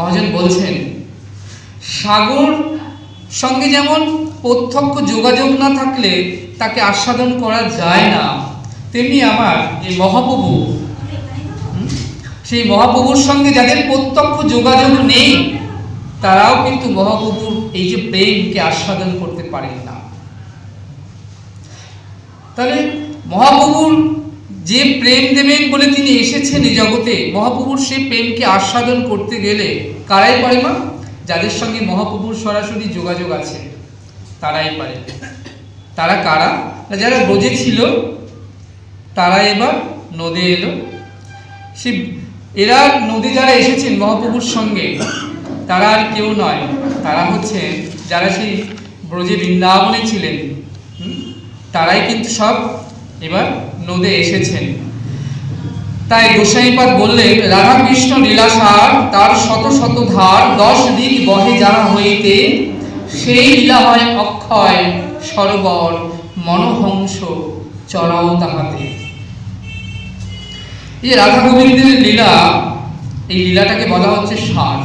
মহাজন বলছেন, সাগর সঙ্গে যেমন প্রত্যক্ষ যোগাযোগ না থাকলে তাকে আস্বাদন করা যায় না, তেমনি আমার এই মহাপ্রভু, সেই মহাপ্রভুর সঙ্গে যাদের প্রত্যক্ষ যোগাযোগ নেই তারাও কিন্তু মহাপ্রভুর এই যে প্রেমকে আস্বাদন করতে পারেন না। তাহলে মহাপ্রভুর যে প্রেম দেবেন বলে তিনি এসেছেন এই জগতে, মহাপ্রভুর সেই প্রেমকে আস্বাদন করতে গেলে কারাই পারে না? যাদের সঙ্গে মহাপ্রভুর সরাসরি যোগাযোগ আছে তারাই পারে। তারা কারা? যারা ব্রজে ছিল তারা এবার নদে এলো। সে এরা নদী যারা এসেছেন মহাপ্রভুর সঙ্গে তারা আর কেউ নয়, তারা হচ্ছে যারা সেই ব্রজে বৃন্দাবনে ছিলেন, তারাই কিন্তু সব এবার নদে এসেছেন। তাই গোসাইপাদ বললেন, রাধা কৃষ্ণ লীলাসার তার শত শত ধার, 10 দিক বহে যাহা হইতে, সেই লীলা হয় অক্ষয় সরোবর, মনোহংস চরাও তাহাতে। এই রাধা গোবিন্দের লীলা, এই লীলাটাকে বলা হচ্ছে সার।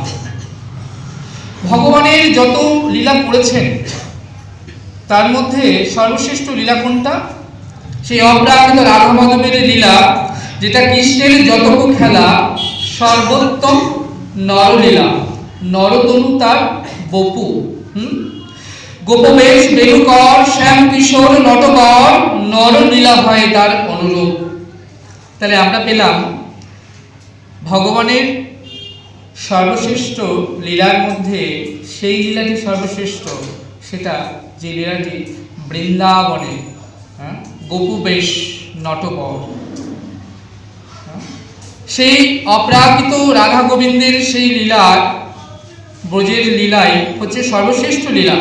ভগবানের যত লীলা করেছেন তার মধ্যে সর্বশ্রেষ্ঠ লীলা কোনটা? সেই অপ্রাকৃত রাধা মাধবের লীলা, যেটা কৃষ্ণের যতটুকু খেলা, সর্বোত্তম নরলীলা। নরতনু তার বপু, গোপবেশ বেণুকর শ্যাম কিশোর নটবর, নরলীলা হয় তার অনুরূপ। তাহলে আমরা পেলাম ভগবানের সর্বশ্রেষ্ঠ লীলার মধ্যে সেই লীলাটি সর্বশ্রেষ্ঠ, সেটা যে লীলাটি বৃন্দাবনে গোপবেশ নটবর, সেই অপ্রাকৃত রাধা গোবিন্দের সেই লীলা, ব্রজের লীলাই হচ্ছে সর্বশ্রেষ্ঠ লীলা।